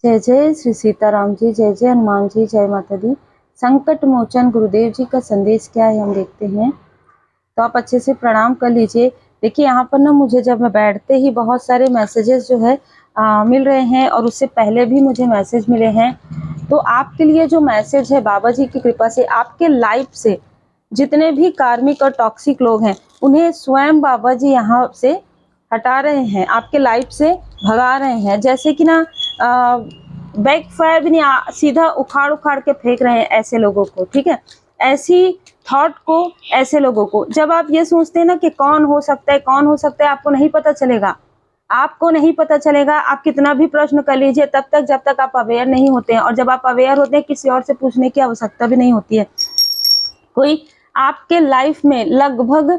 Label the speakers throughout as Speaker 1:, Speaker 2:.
Speaker 1: जय जय श्री सीताराम जी, जय जय हनुमान जी, जय माता दी। संकट मोचन गुरुदेव जी का संदेश क्या है हम देखते हैं। तो आप अच्छे से प्रणाम कर लीजिए। देखिए यहाँ पर ना मुझे जब मैं बैठते ही बहुत सारे मैसेजेस जो है मिल रहे हैं और उससे पहले भी मुझे मैसेज मिले हैं। तो आपके लिए जो मैसेज है बाबा जी की कृपा से आपके लाइफ से जितने भी कार्मिक और टॉक्सिक लोग हैं उन्हें स्वयं बाबा जी यहाँ से हटा रहे हैं, आपके लाइफ से भगा रहे हैं। जैसे कि ना बैक फायर भी नहीं, सीधा उखाड़ उखाड़ के फेंक रहे हैं ऐसे लोगों को। ठीक है, ऐसी थॉट को, ऐसे लोगों को जब आप ये सोचते हैं ना कि कौन हो सकता है, कौन हो सकता है, आपको नहीं पता चलेगा। आपको नहीं पता चलेगा, आप कितना भी प्रश्न कर लीजिए तब तक जब तक आप अवेयर नहीं होते हैं। और जब आप अवेयर होते हैं किसी और से पूछने की आवश्यकता भी नहीं होती है। कोई आपके लाइफ में लगभग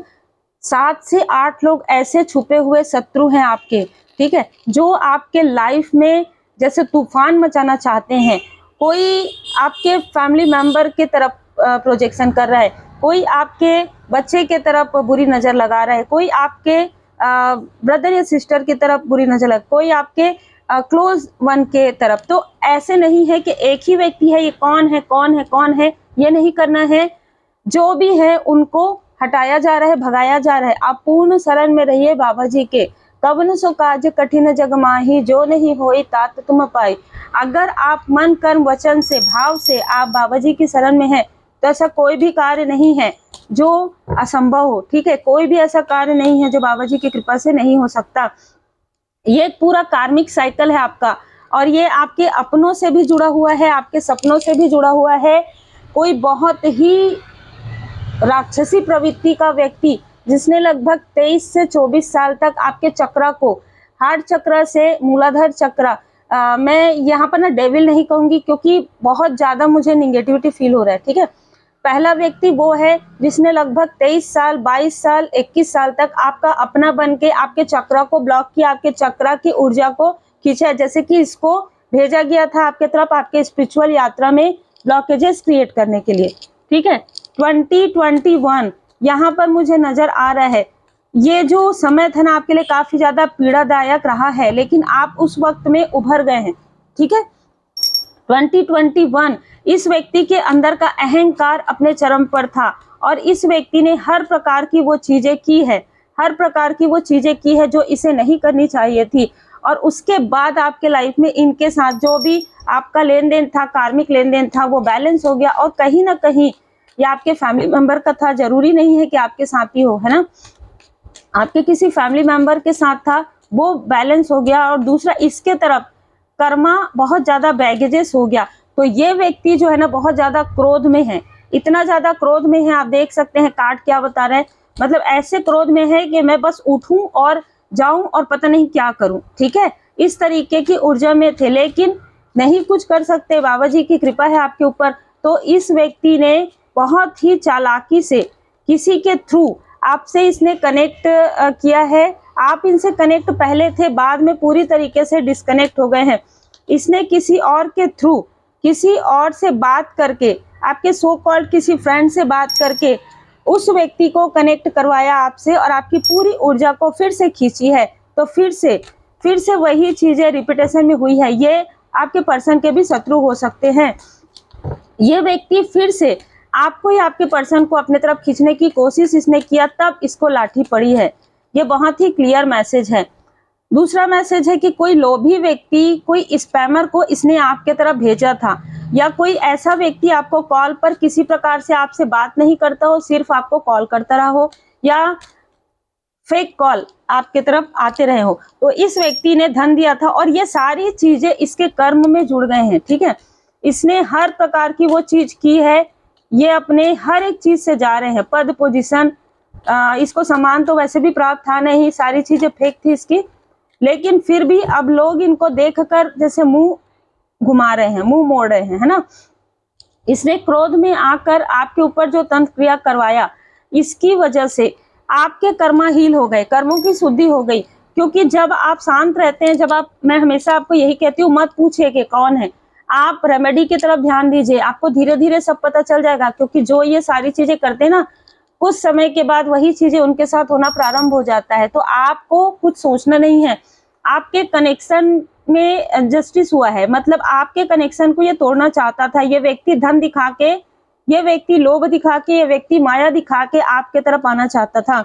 Speaker 1: 7 से 8 लोग ऐसे छुपे हुए शत्रु हैं आपके, ठीक है, जो आपके लाइफ में जैसे तूफान मचाना चाहते हैं। कोई आपके फैमिली मेंबर के तरफ प्रोजेक्शन कर रहा है, कोई आपके बच्चे के तरफ बुरी नजर लगा रहा है, कोई आपके ब्रदर या सिस्टर की तरफ बुरी नजर लगा, कोई आपके क्लोज वन के तरफ। तो ऐसे नहीं है कि एक ही व्यक्ति है, ये कौन है कौन है कौन है, ये नहीं करना है। जो भी है उनको हटाया जा रहा है, भगाया जा रहा है। आप पूर्ण शरण में रहिए बाबा जी के। कवन सो काज कठिन जग माही, जो नहीं होई तात तुम पाई। अगर आप मन कर्म वचन से भाव से आप बाबा जी की शरण में हैं तो ऐसा कोई भी कार्य नहीं है जो असंभव हो। ठीक है, कोई भी ऐसा कार्य नहीं है जो बाबा जी की कृपा से नहीं हो सकता। ये पूरा कार्मिक साइकिल है आपका, और ये आपके अपनों से भी जुड़ा हुआ है, आपके सपनों से भी जुड़ा हुआ है। कोई बहुत ही राक्षसी प्रवृत्ति का व्यक्ति जिसने लगभग 23 से 24 साल तक आपके चक्र को, हार्ट चक्र से मूलाधार चक्र, मैं यहाँ पर ना डेविल नहीं कहूंगी क्योंकि बहुत ज्यादा मुझे निगेटिविटी फील हो रहा है। ठीक है, पहला व्यक्ति वो है जिसने लगभग 23 साल 22 साल 21 साल तक आपका अपना बन के आपके चक्र को ब्लॉक किया, आपके चक्र की ऊर्जा को खींचा। जैसे कि इसको भेजा गया था आपके तरफ आपके स्पिरिचुअल यात्रा में ब्लॉकेजेस क्रिएट करने के लिए। ठीक है, 2021 यहाँ पर मुझे नजर आ रहा है। ये जो समय था ना आपके लिए काफी ज्यादा पीड़ादायक रहा है, लेकिन आप उस वक्त में उभर गए हैं। ठीक है, 2021 इस व्यक्ति के अंदर का अहंकार अपने चरम पर था और इस व्यक्ति ने हर प्रकार की वो चीजें की है, हर प्रकार की वो चीजें की है जो इसे नहीं करनी चाहिए थी। और उसके बाद आपके लाइफ में इनके साथ जो भी आपका लेन देन था, कार्मिक लेन देन था, वो बैलेंस हो गया। और कहीं ना कहीं ये आपके फैमिली मेंबर का था, जरूरी नहीं है कि आपके साथ ही हो, है ना, आपके किसी फैमिली मेंबर के साथ था, वो बैलेंस हो गया। और दूसरा इसके तरफ कर्मा बहुत ज्यादा बैगेजेस हो गया। तो ये व्यक्ति जो है ना बहुत ज्यादा क्रोध में है, इतना ज्यादा क्रोध में है, आप देख सकते हैं कार्ड क्या बता रहे हैं। मतलब ऐसे क्रोध में है कि मैं बस उठूं और जाऊं और पता नहीं क्या करूं। ठीक है, इस तरीके की ऊर्जा में थे, लेकिन नहीं कुछ कर सकते, बाबा जी की कृपा है आपके ऊपर। तो इस व्यक्ति ने बहुत ही चालाकी से किसी के थ्रू आपसे इसने कनेक्ट किया है। आप इनसे कनेक्ट पहले थे, बाद में पूरी तरीके से डिस्कनेक्ट हो गए हैं। इसने किसी और के थ्रू, किसी और से बात करके, आपके सो कॉल्ड किसी फ्रेंड से बात करके उस व्यक्ति को कनेक्ट करवाया आपसे और आपकी पूरी ऊर्जा को फिर से खींची है। तो फिर से वही चीजें रिपीटेशन में हुई है। ये आपके पर्सन के भी शत्रु हो सकते हैं। ये व्यक्ति फिर से आपको या आपके पर्सन को अपने तरफ खींचने की कोशिश इसने किया, तब इसको लाठी पड़ी है। ये बहुत ही क्लियर मैसेज है। दूसरा मैसेज है कि कोई लोभी व्यक्ति, कोई स्पैमर को इसने आपके तरफ भेजा था, या कोई ऐसा व्यक्ति आपको कॉल पर किसी प्रकार से आपसे बात नहीं करता हो, सिर्फ आपको कॉल करता रहा हो, या फेक कॉल आपके तरफ आते रहे हो। तो इस व्यक्ति ने धन दिया था और ये सारी चीजें इसके कर्म में जुड़ गए हैं। ठीक है, इसने हर प्रकार की वो चीज की है। ये अपने हर एक चीज से जा रहे हैं, पद पोजीशन, इसको सम्मान तो वैसे भी प्राप्त था नहीं, सारी चीजें फेक थी इसकी, लेकिन फिर भी अब लोग इनको देखकर जैसे मुंह घुमा रहे हैं, मुंह मोड़ रहे हैं, है ना। इसने क्रोध में आकर आपके ऊपर जो तंत्र क्रिया करवाया, इसकी वजह से आपके कर्मा हील हो गए, कर्मों की शुद्धि हो गई। क्योंकि जब आप शांत रहते हैं, जब आप, मैं हमेशा आपको यही कहती हूँ, मत पूछिए कि कौन है, आप रेमेडी की तरफ ध्यान दीजिए, आपको धीरे धीरे सब पता चल जाएगा। क्योंकि जो ये सारी चीजें करते हैं ना, कुछ समय के बाद वही चीजें उनके साथ होना प्रारंभ हो जाता है। तो आपको कुछ सोचना नहीं है, आपके कनेक्शन में जस्टिस हुआ है, मतलब आपके कनेक्शन को ये तोड़ना चाहता था। ये व्यक्ति धन दिखा के, ये व्यक्ति लोभ दिखा के, ये व्यक्ति माया दिखा के आपके तरफ आना चाहता था।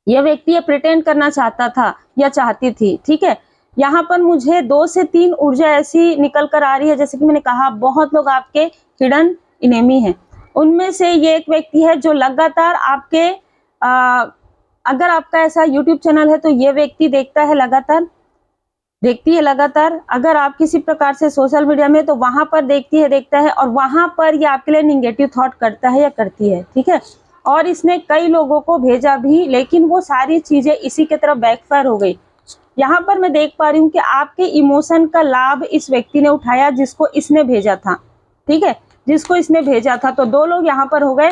Speaker 1: ये व्यक्ति ये प्रिटेंड करना चाहता था या चाहती थी, ठीक है। यहाँ पर मुझे 2 से 3 ऊर्जा ऐसी निकल कर आ रही है, जैसे कि मैंने कहा बहुत लोग आपके हिडन इनेमी हैं। उनमें से ये एक व्यक्ति है जो लगातार आपके अगर आपका ऐसा यूट्यूब चैनल है तो ये व्यक्ति देखता है लगातार, देखती है लगातार। अगर आप किसी प्रकार से सोशल मीडिया में तो वहां पर देखती है, देखता है, और वहां पर ये आपके लिए निगेटिव थॉट करता है या करती है, ठीक है। और इसने कई लोगों को भेजा भी, लेकिन वो सारी चीजें इसी के तरफ बैकफायर हो गई। यहाँ पर मैं देख पा रही हूँ कि आपके इमोशन का लाभ इस व्यक्ति ने उठाया जिसको इसने भेजा था, ठीक है, जिसको इसने भेजा था। तो 2 लोग यहाँ पर हो गए।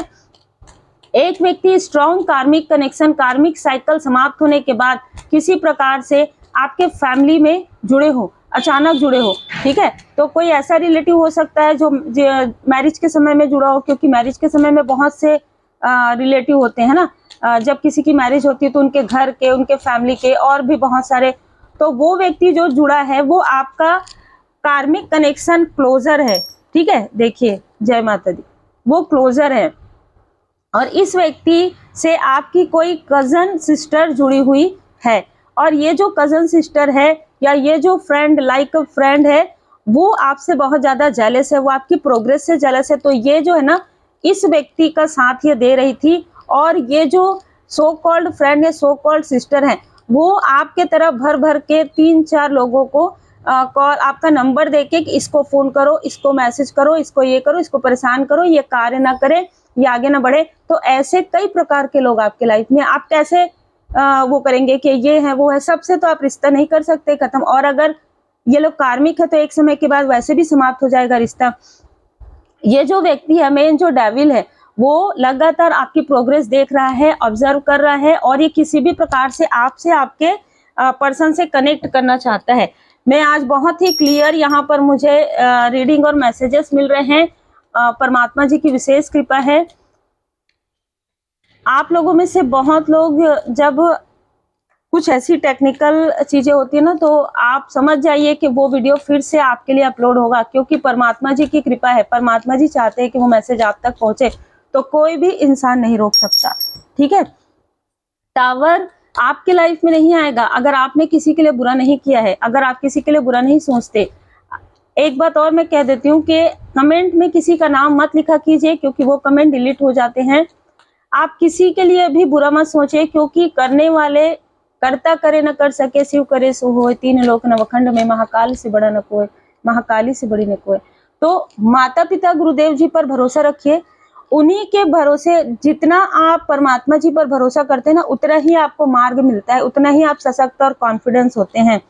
Speaker 1: एक व्यक्ति स्ट्रॉन्ग कार्मिक कनेक्शन, कार्मिक साइकिल समाप्त होने के बाद किसी प्रकार से आपके फैमिली में जुड़े हो, अचानक जुड़े हो, ठीक है। तो कोई ऐसा रिलेटिव हो सकता है जो मैरिज के समय में जुड़ा हो, क्योंकि मैरिज के समय में बहुत से रिलेटिव होते हैं ना। जब किसी की मैरिज होती है तो उनके घर के, उनके फैमिली के और भी बहुत सारे, तो वो व्यक्ति जो जुड़ा है वो आपका कार्मिक कनेक्शन क्लोजर है, ठीक है। देखिए, जय माता दी, वो क्लोजर है। और इस व्यक्ति से आपकी कोई कजन सिस्टर जुड़ी हुई है, और ये जो कजन सिस्टर है या ये जो फ्रेंड, लाइक फ्रेंड है, वो आपसे बहुत ज्यादा जेलस है, वो आपकी प्रोग्रेस से जेलस है। तो ये जो है ना, इस व्यक्ति का साथ ये दे रही थी, और ये जो सो कॉल्ड फ्रेंड है, सो कॉल्ड सिस्टर है, वो आपके तरफ भर भर के 3-4 लोगों को कॉल, आपका नंबर देके कि इसको फोन करो, इसको मैसेज करो, इसको ये करो, इसको परेशान करो, ये कार्य ना करे, ये आगे ना बढ़े। तो ऐसे कई प्रकार के लोग आपके लाइफ में, आप कैसे वो करेंगे कि ये है वो है, सबसे तो आप रिश्ता नहीं कर सकते खत्म। और अगर ये लोग कार्मिक है तो एक समय के बाद वैसे भी समाप्त हो जाएगा रिश्ता। ये जो व्यक्ति है, मेन जो डेविल है, वो लगातार आपकी प्रोग्रेस देख रहा है, ऑब्जर्व कर रहा है, और ये किसी भी प्रकार से आपसे, आपके पर्सन से कनेक्ट करना चाहता है। मैं आज बहुत ही क्लियर यहाँ पर मुझे रीडिंग और मैसेजेस मिल रहे हैं। परमात्मा जी की विशेष कृपा है। आप लोगों में से बहुत लोग, जब कुछ ऐसी टेक्निकल चीजें होती है ना, तो आप समझ जाइए कि वो वीडियो फिर से आपके लिए अपलोड होगा, क्योंकि परमात्मा जी की कृपा है। परमात्मा जी चाहते हैं कि वो मैसेज आप तक पहुंचे, तो कोई भी इंसान नहीं रोक सकता, ठीक है। टावर आपके लाइफ में नहीं आएगा अगर आपने किसी के लिए बुरा नहीं किया है, अगर आप किसी के लिए बुरा नहीं सोचते। एक बात और मैं कह देती हूँ कि कमेंट में किसी का नाम मत लिखा कीजिए, क्योंकि वो कमेंट डिलीट हो जाते हैं। आप किसी के लिए भी बुरा मत सोचे, क्योंकि करने वाले करता करे न कर सके, शिव करे सो होए, 3 लोक नवखंड में महाकाल से बड़ा न कोई, महाकाली से बड़ी न कोई। तो माता पिता गुरुदेव जी पर भरोसा रखिए। उन्हीं के भरोसे, जितना आप परमात्मा जी पर भरोसा करते हैं ना, उतना ही आपको मार्ग मिलता है, उतना ही आप सशक्त और कॉन्फिडेंस होते हैं।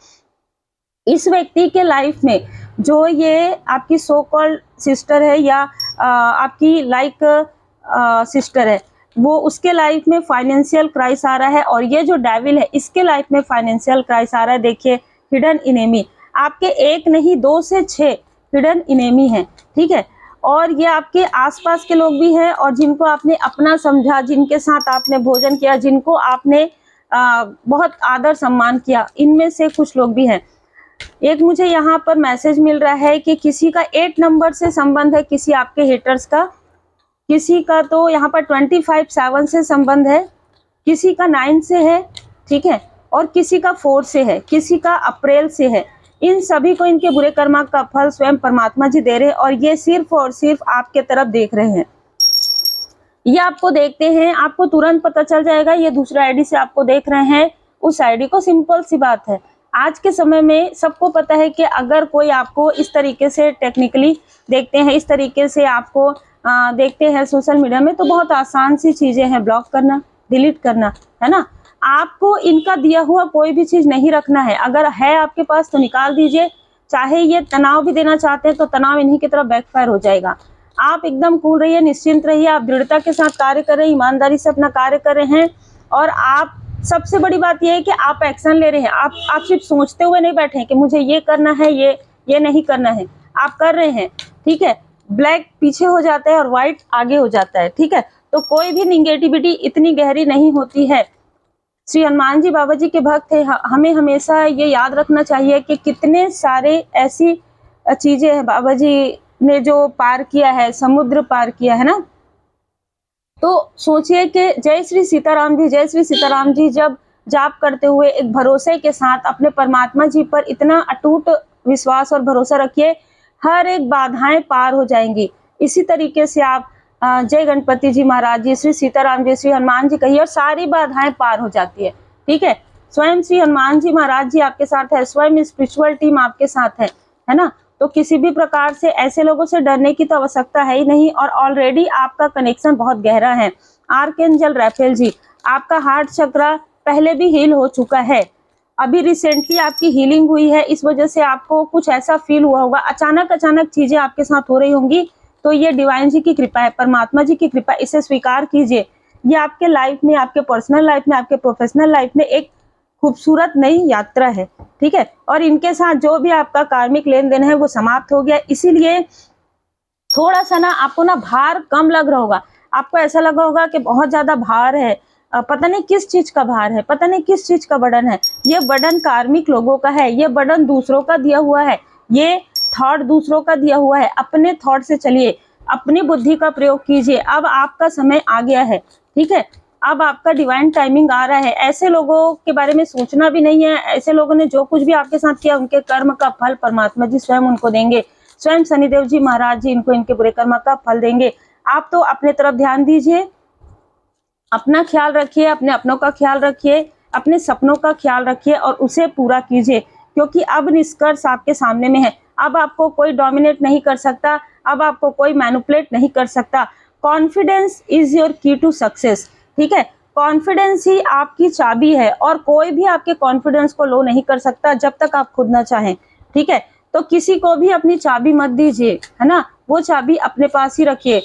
Speaker 1: इस व्यक्ति के लाइफ में जो ये आपकी सो कॉल्ड सिस्टर है या आपकी लाइक सिस्टर है, वो उसके लाइफ में फाइनेंशियल क्राइस आ रहा है, और ये जो डेविल है इसके लाइफ में फाइनेंशियल क्राइस आ रहा है। देखिए, हिडन इनेमी आपके 1 नहीं 2 से 6 हिडन इनेमी है, ठीक है। और ये आपके आसपास के लोग भी हैं, और जिनको आपने अपना समझा, जिनके साथ आपने भोजन किया, जिनको आपने बहुत आदर सम्मान किया, इनमें से कुछ लोग भी हैं। एक मुझे यहाँ पर मैसेज मिल रहा है कि किसी का 8 नंबर से संबंध है, किसी आपके हेटर्स का, किसी का तो यहाँ पर 25-7 से संबंध है, किसी का 9 से है, ठीक है, और किसी का 4 से है, किसी का अप्रैल से है। इन सभी को इनके बुरे कर्मा का फल स्वयं परमात्मा जी दे रहे हैं, और ये सिर्फ और सिर्फ आपके तरफ देख रहे हैं। ये आपको देखते हैं, आपको तुरंत पता चल जाएगा ये दूसरा आईडी से आपको देख रहे हैं उस आईडी को। सिंपल सी बात है, आज के समय में सबको पता है कि अगर कोई आपको इस तरीके से टेक्निकली देखते हैं, इस तरीके से आपको देखते हैं सोशल मीडिया में, तो बहुत आसान सी चीजें हैं, ब्लॉक करना, डिलीट करना, है ना। आपको इनका दिया हुआ कोई भी चीज नहीं रखना है, अगर है आपके पास तो निकाल दीजिए। चाहे ये तनाव भी देना चाहते हैं तो तनाव इन्हीं की तरफ बैकफायर हो जाएगा। आप एकदम कूल रहिए, निश्चिंत रहिए, आप दृढ़ता के साथ कार्य कर रहे हैं, ईमानदारी से अपना कार्य कर रहे हैं, और आप सबसे बड़ी बात यह है कि आप एक्शन ले रहे हैं। आप सिर्फ सोचते हुए नहीं बैठे हैं कि मुझे ये करना है, ये नहीं करना है, आप कर रहे हैं, ठीक है। ब्लैक पीछे हो जाता है और व्हाइट आगे हो जाता है, ठीक है। तो कोई भी निगेटिविटी इतनी गहरी नहीं होती है। श्री हनुमान जी बाबा जी के भक्त थे। हमें हमेशा ये याद रखना चाहिए कि कितने सारे ऐसी चीजें हैं बाबा जी ने जो पार किया है, समुद्र पार किया है ना। तो सोचिए कि जय श्री सीताराम जी, जय श्री सीताराम जी जब जाप करते हुए एक भरोसे के साथ अपने परमात्मा जी पर इतना अटूट विश्वास और भरोसा रखिए, हर एक बाधाएं पार हो जाएंगी। इसी तरीके से आप जय गणपति जी महाराज जी, श्री सीताराम जी, श्री हनुमान जी कहिए और सारी बाधाएं पार हो जाती है। ठीक है, स्वयं श्री हनुमान जी महाराज जी आपके साथ है, स्वयं स्पिरिचुअल टीम आपके साथ है ना। तो किसी भी प्रकार से ऐसे लोगों से डरने की तो आवश्यकता है ही नहीं, और ऑलरेडी आपका कनेक्शन बहुत गहरा है। आर्कएंजल राफेल जी, आपका हार्ट चक्रा पहले भी हील हो चुका है, अभी रिसेंटली आपकी हीलिंग हुई है, इस वजह से आपको कुछ ऐसा फील हुआ होगा, अचानक चीजें आपके साथ हो रही होंगी। तो ये डिवाइन जी की कृपा है, परमात्मा जी की कृपा, इसे स्वीकार कीजिए। ये आपके लाइफ में, आपके पर्सनल लाइफ में, आपके प्रोफेशनल लाइफ में एक खूबसूरत नई यात्रा है। ठीक है, और इनके साथ जो भी आपका कार्मिक लेन देन है वो समाप्त हो गया। इसीलिए थोड़ा सा ना आपको ना भार कम लग रहा होगा, आपको ऐसा लगा होगा कि बहुत ज्यादा भार है, पता नहीं किस चीज का भार है, पता नहीं किस चीज का बर्डन है। ये बर्डन कार्मिक लोगों का है, ये बर्डन दूसरों का दिया हुआ है, ये थॉट दूसरों का दिया हुआ है। अपने थॉट से चलिए, अपनी बुद्धि का प्रयोग कीजिए। अब आपका समय आ गया है। ठीक है, अब आपका डिवाइन टाइमिंग आ रहा है। ऐसे लोगों के बारे में सोचना भी नहीं है। ऐसे लोगों ने जो कुछ भी आपके साथ किया, उनके कर्म का फल परमात्मा जी स्वयं उनको देंगे। स्वयं शनिदेव जी महाराज जी इनको इनके बुरे कर्म का फल देंगे। आप तो अपने तरफ ध्यान दीजिए, अपना ख्याल रखिए, अपने अपनों का ख्याल रखिए, अपने सपनों का ख्याल रखिए और उसे पूरा कीजिए, क्योंकि अब निष्कर्ष आपके सामने में है। अब आपको कोई डोमिनेट नहीं कर सकता, अब आपको कोई मैनिपुलेट नहीं कर सकता। कॉन्फिडेंस इज योर की टू सक्सेस। ठीक है, कॉन्फिडेंस ही आपकी चाबी है, और कोई भी आपके कॉन्फिडेंस को लो नहीं कर सकता जब तक आप खुद ना चाहें। ठीक है, तो किसी को भी अपनी चाबी मत दीजिए, है ना, वो चाबी अपने पास ही रखिए।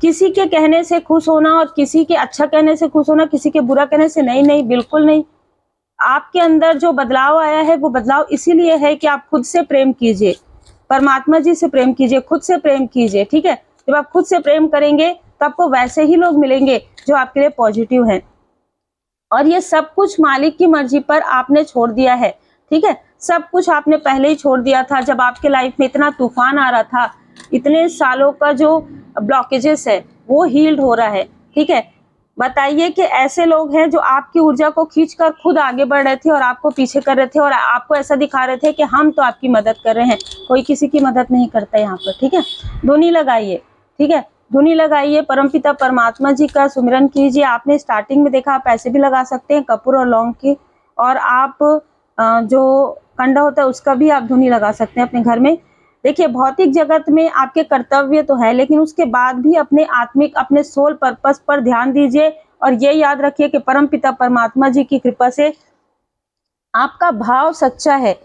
Speaker 1: किसी के कहने से खुश होना और किसी के अच्छा कहने से खुश होना, किसी के बुरा कहने से नहीं, नहीं, बिल्कुल नहीं। आपके अंदर जो बदलाव आया है वो बदलाव इसीलिए है कि आप खुद से प्रेम कीजिए, परमात्मा जी से प्रेम कीजिए, खुद से प्रेम कीजिए। ठीक है, जब आप खुद से प्रेम करेंगे तो आपको वैसे ही लोग मिलेंगे जो आपके लिए पॉजिटिव हैं, और ये सब कुछ मालिक की मर्जी पर आपने छोड़ दिया है। ठीक है, सब कुछ आपने पहले ही छोड़ दिया था, जब आपके लाइफ में इतना तूफान आ रहा था, इतने सालों का जो ब्लॉकेजेस है वो हील्ड हो रहा है। ठीक है, बताइए कि ऐसे लोग हैं जो आपकी ऊर्जा को खींचकर खुद आगे बढ़ रहे थे और आपको पीछे कर रहे थे, और आपको ऐसा दिखा रहे थे कि हम तो आपकी मदद कर रहे हैं। कोई किसी की मदद नहीं करता यहाँ पर। ठीक है, धुनी लगाइए। ठीक है, धुनी लगाइए, परमपिता परमात्मा जी का सुमिरन कीजिए। आपने स्टार्टिंग में देखा, आप ऐसे भी लगा सकते हैं कपूर और लौंग की, और आप जो कंडा होता है उसका भी आप धुनी लगा सकते हैं अपने घर में। देखिए, भौतिक जगत में आपके कर्तव्य तो है, लेकिन उसके बाद भी अपने आत्मिक, अपने सोल पर्पस पर ध्यान दीजिए, और ये याद रखिए कि परमपिता परमात्मा जी की कृपा से आपका भाव सच्चा है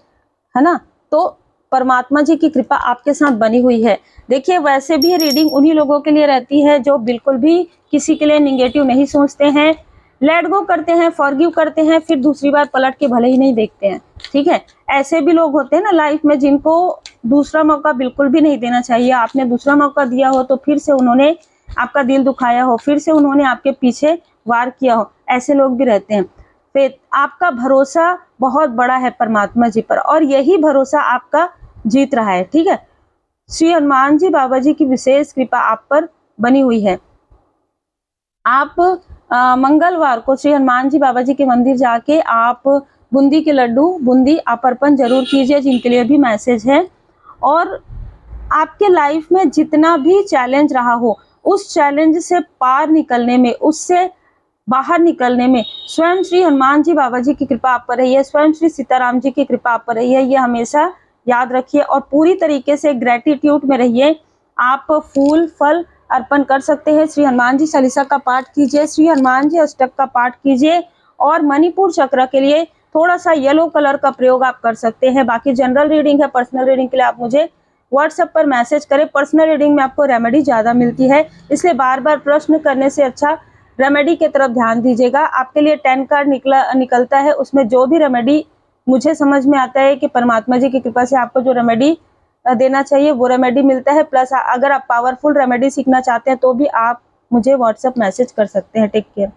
Speaker 1: ना, तो परमात्मा जी की कृपा आपके साथ बनी हुई है। देखिए, वैसे भी रीडिंग उन्हीं लोगों के लिए रहती है जो बिल्कुल भी किसी के लिए निगेटिव नहीं सोचते हैं, लेट गो करते हैं, फॉरगिव करते हैं, फिर दूसरी बार पलट के भले ही नहीं देखते हैं। ठीक है, ऐसे भी लोग होते हैं ना लाइफ में, जिनको दूसरा मौका बिल्कुल भी नहीं देना चाहिए। आपने दूसरा मौका दिया हो तो फिर से उन्होंने आपका दिल दुखाया हो, फिर से उन्होंने आपके पीछे वार किया हो, ऐसे लोग भी रहते हैं। फिर आपका भरोसा बहुत बड़ा है परमात्मा जी पर, और यही भरोसा आपका जीत रहा है। ठीक है, श्री हनुमान जी बाबा जी की विशेष कृपा आप पर बनी हुई है। आप मंगलवार को श्री हनुमान जी बाबा जी के मंदिर जाके आप बूंदी के लड्डू, बूंदी आप अर्पण जरूर कीजिए, जिनके लिए भी मैसेज है। और आपके लाइफ में जितना भी चैलेंज रहा हो, उस चैलेंज से पार निकलने में, उससे बाहर निकलने में स्वयं श्री हनुमान जी बाबा जी की कृपा आप पर रही है, स्वयं श्री सीताराम जी की कृपा आप पर रही है। ये हमेशा याद रखिए, और पूरी तरीके से ग्रेटिट्यूड में रहिए। आप फूल फल अर्पण कर सकते हैं, श्री हनुमान जी चालीसा का पाठ कीजिए, श्री हनुमान जी अष्टक का पाठ कीजिए, और मणिपुर चक्र के लिए थोड़ा सा येलो कलर का प्रयोग आप कर सकते हैं। बाकी जनरल रीडिंग है, पर्सनल रीडिंग के लिए आप मुझे व्हाट्सएप पर मैसेज करें। पर्सनल रीडिंग में आपको रेमेडी ज़्यादा मिलती है, इसलिए बार बार प्रश्न करने से अच्छा रेमेडी की तरफ ध्यान दीजिएगा। आपके लिए 10 कार्ड निकलता है, उसमें जो भी रेमेडी मुझे समझ में आता है कि परमात्मा जी की कृपा से आपको जो रेमेडी देना चाहिए वो रेमेडी मिलता है। प्लस अगर आप पावरफुल रेमेडी सीखना चाहते हैं तो भी आप मुझे व्हाट्सएप मैसेज कर सकते हैं। Take care.